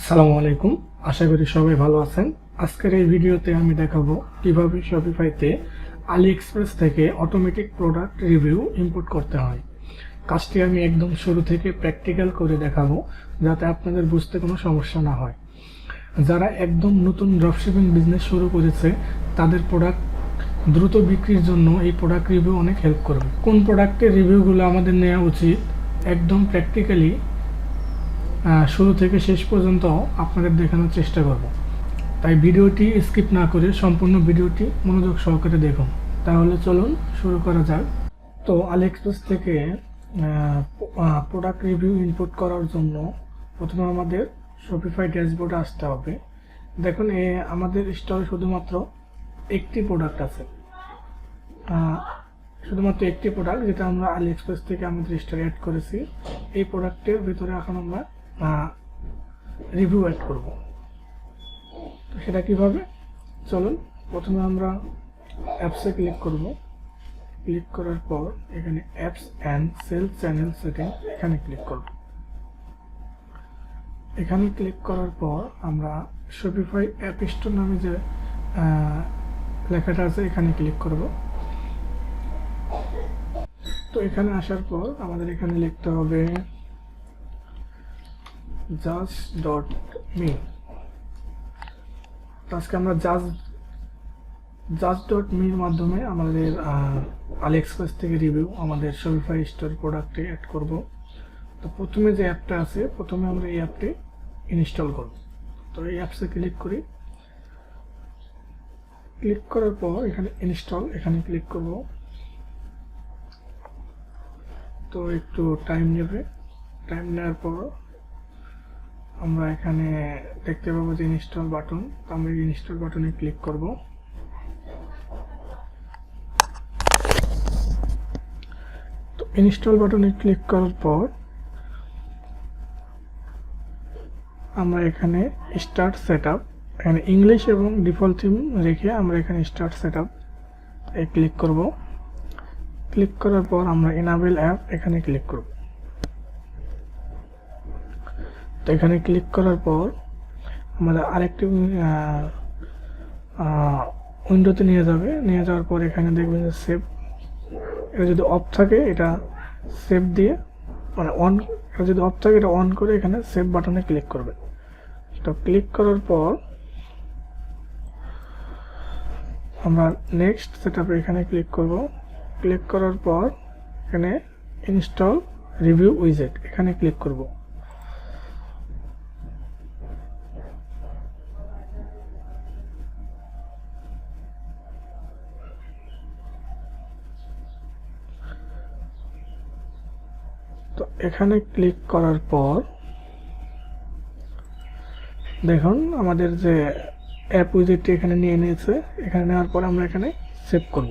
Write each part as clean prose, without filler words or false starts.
আসসালামু আলাইকুম, আশা করি সবাই ভালো আছেন। আজকের এই ভিডিওতে আমি দেখাবো কিভাবে শপিফাইতে আলি এক্সপ্রেস থেকে অটোমেটিক প্রোডাক্ট রিভিউ ইম্পোর্ট করতে হয়। কাজটি আমি একদম শুরু থেকে প্র্যাকটিক্যাল করে দেখাবো, যাতে আপনাদের বুঝতে কোনো সমস্যা না হয়। যারা একদম নতুন ড্রপশিপিং বিজনেস শুরু করেছে, তাদের প্রোডাক্ট দ্রুত বিক্রির জন্য এই প্রোডাক্ট রিভিউ অনেক হেল্প করবে। কোন প্রোডাক্টের রিভিউগুলো আমাদের নেওয়া উচিত, একদম প্র্যাকটিক্যালি শুরু থেকে শেষ পর্যন্ত আপনাদের দেখানোর চেষ্টা করব। তাই ভিডিওটি স্কিপ না করে সম্পূর্ণ ভিডিওটি মনোযোগ সহকারে দেখুন। তাহলে চলুন শুরু করা যাক। তো আলিএক্সপ্রেস থেকে প্রোডাক্ট রিভিউ ইনপুট করার জন্য প্রথমে আমাদের শপিফাই ড্যাশবোর্ডে আসতে হবে। দেখুন, আমাদের স্টোরে শুধুমাত্র একটি প্রোডাক্ট আছে, শুধুমাত্র একটি প্রোডাক্ট, যেটা আমরা আলিএক্সপ্রেস থেকে আমাদের স্টোরে অ্যাড করেছি। এই প্রোডাক্টের ভিতরে এখন আমরা রিভিউ অ্যাড করব। তো সেটা কিভাবে, চলুন প্রথমে আমরা অ্যাপসে ক্লিক করব। ক্লিক করার পর এখানে apps and cell channel setting এখানে ক্লিক করব। এখানে ক্লিক করার পর আমরা শপিফাই অ্যাপ স্টোর নামে যে লেখাটা আছে এখানে ক্লিক করব। তো এখানে আসার পর আমাদের এখানে লিখতে হবে just.me। আজকে আমরা just.me এর মাধ্যমে আমাদের আলিএক্সপ্রেস থেকে রিভিউ আমাদের শপিফাই স্টোর প্রোডাক্টে অ্যাড করব। তো প্রথমে যে অ্যাপটা আছে, প্রথমে আমরা এই অ্যাপটি ইনস্টল করব। তো এই অ্যাপসে ক্লিক করি। ক্লিক করার পর এখানে ইনস্টল এখানে ক্লিক করব। তো একটু টাইম নেবে। টাইম নেওয়ার পর আমরা এখানে দেখতে পাবো যে ইনস্টল বাটন। তো আমরা ইনস্টল বাটনে ক্লিক করব। তো ইনস্টল বাটনে ক্লিক করার পর আমরা এখানে স্টার্ট সেটআপ, এখানে ইংলিশ এবং ডিফল্ট থিম রেখে আমরা এখানে স্টার্ট সেটআপ ক্লিক করব। ক্লিক করার পর আমরা এনাবেল অ্যাপ এখানে ক্লিক করব। তো এখানে ক্লিক করার পর আমাদের আরেকটি উইন্ডোতে নিয়ে যাওয়ার পর এখানে দেখবেন যে সেভ, এটা যদি অফ থাকে এটা সেভ দিয়ে, মানে অন, এটা যদি অফ থাকে এটা অন করে এখানে সেভ বাটনে ক্লিক করবে। তো ক্লিক করার পর আমরা নেক্সট সেটআপে এখানে ক্লিক করব। ক্লিক করার পর এখানে ইনস্টল রিভিউ উইজেট এখানে ক্লিক করব। তো এখানে ক্লিক করার পর দেখুন আমাদের যে অ্যাপ উইজেটটি এখানে নিয়ে নিয়েছে। এখানে নেওয়ার পর আমরা এখানে সেভ করব।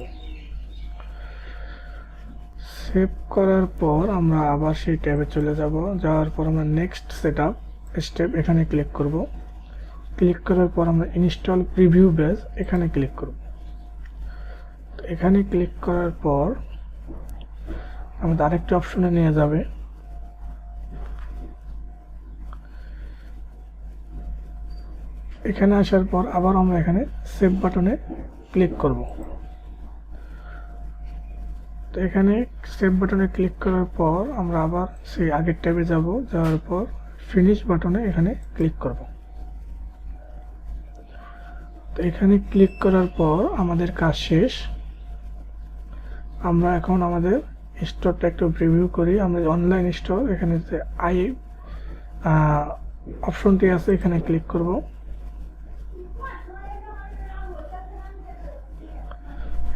সেভ করার পর আমরা আবার সেই ট্যাবে চলে যাব। যাওয়ার পর আমরা নেক্সট সেটআপ স্টেপ এখানে ক্লিক করব। ক্লিক করার পর আমরা ইনস্টল প্রিভিউ বেজ এখানে ক্লিক করব। তো এখানে ক্লিক করার পর আমাদের আরেকটি অপশনে নিয়ে যাবে। এখানে আসার পর আবার আমরা এখানে সেভ বাটনে ক্লিক করব। তো এখানে সেভ বাটনে ক্লিক করার পর আমরা আবার সেই আগের ট্যাবে যাব। যাওয়ার পর ফিনিশ বাটনে এখানে ক্লিক করব। তো এখানে ক্লিক করার পর আমাদের কাজ শেষ। আমরা এখন আমাদের স্টোরটা একটু প্রিভিউ করি। আমরা অনলাইন স্টোর, এখানে যে আই অপশনটি আছে এখানে ক্লিক করব।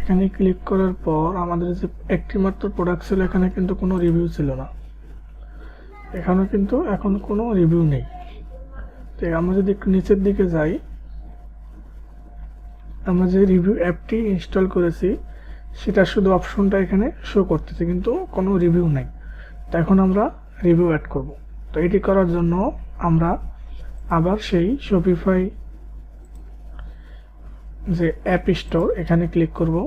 এখানে ক্লিক করার পর আমাদের যে একটি মাত্র প্রোডাক্ট ছিল, এখানে কিন্তু কোনো রিভিউ ছিল না। এখানে কিন্তু এখন কোনো রিভিউ নেই। তো আমরা যদি একটু নিচের দিকে যাই, আমরা যে রিভিউ অ্যাপটি ইনস্টল করেছি সেটা শুধু অপশনটা এখানে শো করতেছে, কিন্তু কোনো রিভিউ নেই। তো এখন আমরা রিভিউ অ্যাড করব। তো এটি করার জন্য আমরা আবার সেই শপিফাই যে অ্যাপ স্টোর এখানে ক্লিক করব।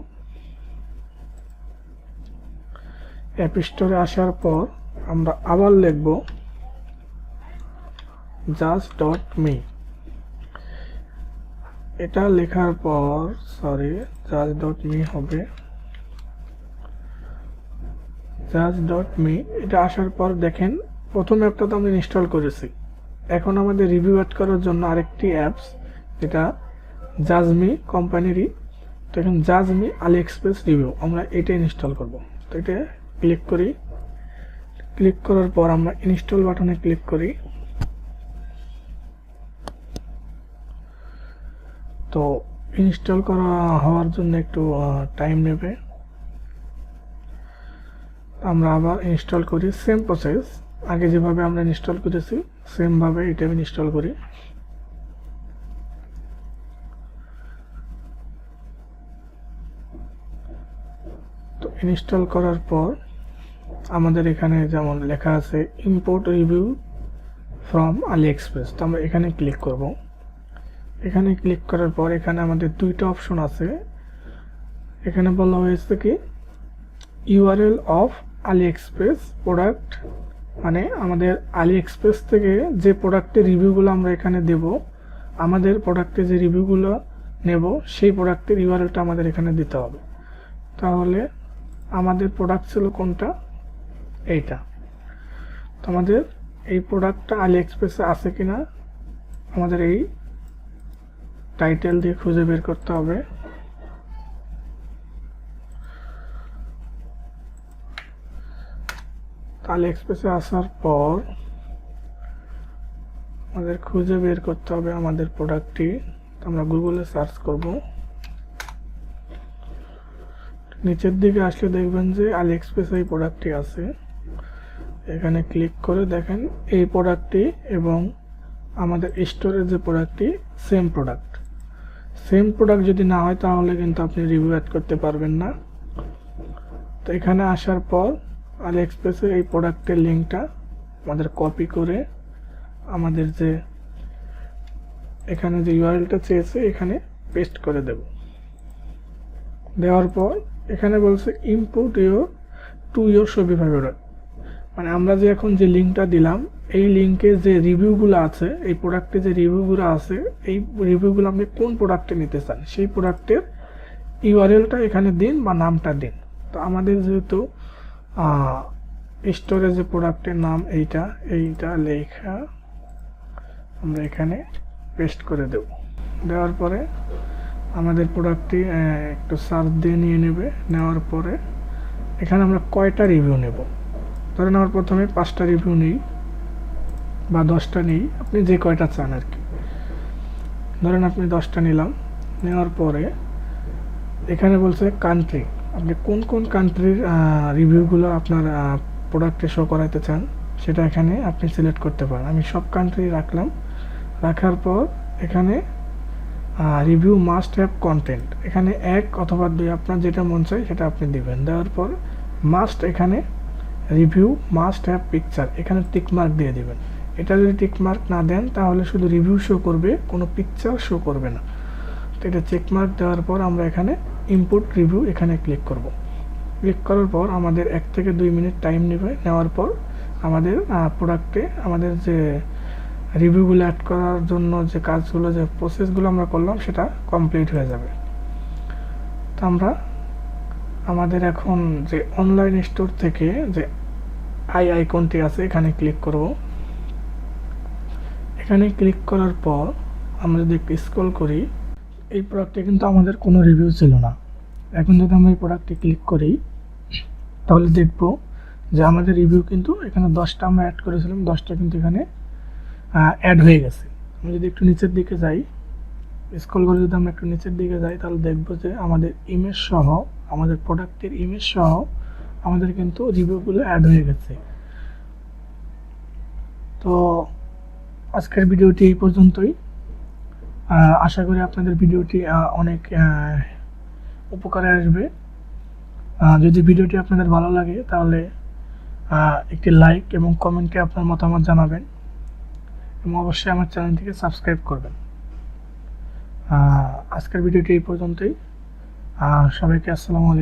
অ্যাপ স্টোরে আসার পর আমরা আবার লিখব just.me। এটা লেখার পর just.me হবে just.me। এটা আসার পর দেখেন প্রথম অ্যাপটা তো আমরা ইনস্টল করেছি, এখন আমাদের রিভিউ অ্যাড করার জন্য আরেকটি অ্যাপস যেটা জাজমি কোম্পানিরই। তো এখন জাজমি আলিএক্সপ্রেস রিভিউ আমরা এটা ইনস্টল করব। তো এটা ক্লিক করি, ক্লিক করার পর আমরা ইনস্টল বাটনে ক্লিক করি। তো ইনস্টল করা হওয়ার জন্য একটু টাইম নেবে, আমরা আবার ইনস্টল করি। সেম প্রসেস, আগে যেভাবে আমরা ইনস্টল করেছি সেম ভাবে এটা ইনস্টল করি। তো ইনস্টল করার পর আমাদের এখানে যেমন লেখা আছে ইম্পোর্ট রিভিউ ফ্রম আলিএক্সপ্রেস, তো আমরা এখানে ক্লিক করব। এখানে ক্লিক করার পর এখানে আমাদের দুইটা অপশন আছে। এখানে বলা হয়েছে কি ইউআরএল অফ আলিএক্সপ্রেস প্রোডাক্ট, মানে আমাদের আলিএক্সপ্রেস থেকে যে প্রোডাক্টের রিভিউগুলো আমরা এখানে দেব, আমাদের প্রোডাক্টে যে রিভিউগুলো নেব সেই প্রোডাক্টের ইউআরএলটা আমাদের এখানে দিতে হবে। তাহলে আমাদের প্রোডাক্ট ছিল কোনটা, এইটা। তো আমাদের এই প্রোডাক্টটা আলিএক্সপ্রেসে আছে কিনা আমাদের এই টাইটেল দিয়ে খুঁজে বের করতে হবে। আলিএক্সপ্রেসে আসার পর আমাদের খুঁজে বের করতে হবে আমাদের প্রোডাক্টটি। আমরা গুগলে সার্চ করব। নিচের দিকে আসলে দেখবেন যে আলিএক্সপ্রেসে এই প্রোডাক্টটি আছে। এখানে ক্লিক করে দেখেন এই প্রোডাক্টটি এবং আমাদের স্টোরের যে প্রোডাক্টটি সেম প্রোডাক্ট। সেম প্রোডাক্ট যদি না হয় তাহলে কিন্তু আপনি রিভিউ অ্যাড করতে পারবেন না। তো এখানে আসার পর আলিএক্সপ্রেসের এই প্রোডাক্টের লিঙ্কটা আমাদের কপি করে আমাদের যে এখানে যে ইউআরএলটা চেয়েছে এখানে পেস্ট করে দেব। দেওয়ার পর এখানে বলছে ইম্পোর্ট ইউর শপিফাই প্রোডাক্ট, মানে আমরা যে এখন যে লিঙ্কটা দিলাম এই লিঙ্কে যে রিভিউগুলো আছে, এই প্রোডাক্টে যে রিভিউগুলো আছে, এই রিভিউগুলো আপনি কোন প্রোডাক্টে নিতে চান সেই প্রোডাক্টের ইউআরএলটা এখানে দিন বা নামটা দিন। তো আমাদের যেহেতু স্টোরে যে প্রোডাক্টের নাম এইটা লেখা আমরা এখানে পেস্ট করে দেব। দেওয়ার পরে আমাদের প্রোডাক্টটি একটু সার্চ দিয়ে নিয়ে নেবে। নেওয়ার পরে এখানে আমরা কয়টা রিভিউ নেব, ধরেন আমার প্রথমে 5টা রিভিউ নিই বা 10টা নিই, আপনি যে কয়টা চান আর কি। ধরেন আপনি 10টা নিলাম। নেওয়ার পরে এখানে বলছে কান্ট্রি, আপনি কোন কোন কান্ট্রির রিভিউগুলো আপনার প্রোডাক্টে শো করাতে চান সেটা এখানে আপনি সিলেক্ট করতে পারেন। আমি সব কান্ট্রি রাখলাম। রাখার পর এখানে রিভিউ মাস্ট হ্যাভ কন্টেন্ট, এখানে 1 অথবা 2 আপনার যেটা মন চায় সেটা আপনি দিবেন। দেওয়ার পর মাস্ট, এখানে রিভিউ মাস্ট হ্যাভ পিকচার, এখানে টিক মার্ক দিয়ে দিবেন। এটা যদি টিক মার্ক না দেন তাহলে শুধু রিভিউ শো করবে, কোনো পিকচার শো করবে না। তো এটা চেক মার্ক দেওয়ার পর আমরা এখানে ইম্পোর্ট রিভিউ এখানে ক্লিক করব। ক্লিক করার পর আমাদের 1 থেকে 2 মিনিট টাইম নেবে। নেওয়ার পর আমাদের প্রোডাক্টে আমাদের যে রিভিউগুলো অ্যাড করার জন্য যে কাজগুলো, যে প্রসেসগুলো আমরা করলাম সেটা কমপ্লিট হয়ে যাবে। তো আমরা আমাদের এখন যে অনলাইন স্টোর থেকে যে আইকনটি আছে এখানে ক্লিক করব। এখানে ক্লিক করার পর আমরা যদি একটু স্ক্রল করি, এই প্রোডাক্টে কিন্তু আমাদের কোনো রিভিউ ছিল না। এখন যদি আমরা এই প্রোডাক্টে ক্লিক করি তাহলে দেখব যে আমাদের রিভিউ কিন্তু এখানে 10টা আমরা অ্যাড করেছিলাম, 10টা কিন্তু এখানে অ্যাড হয়ে গেছে। আমি যদি একটু নিচের দিকে যাই, স্ক্রল করে যদি আমরা একটু নিচের দিকে যাই তাহলে দেখব যে আমাদের ইমেজ সহ, আমাদের প্রোডাক্টের ইমেজ সহ আমাদের কিন্তু রিভিউগুলো অ্যাড হয়ে গেছে। তো আজকের ভিডিওটি এই পর্যন্তই। আশা করি আপনাদের ভিডিওটি অনেক উপকারে আসবে। যদি ভিডিওটি আপনাদের ভালো লাগে তাহলে একটি লাইক এবং কমেন্টে আপনার মতামত জানাবেন এবং অবশ্যই আমার চ্যানেলটিকে সাবস্ক্রাইব করবেন। আজকের ভিডিওটি এই পর্যন্তই। সবাইকে আসসালামু আলাইকুম।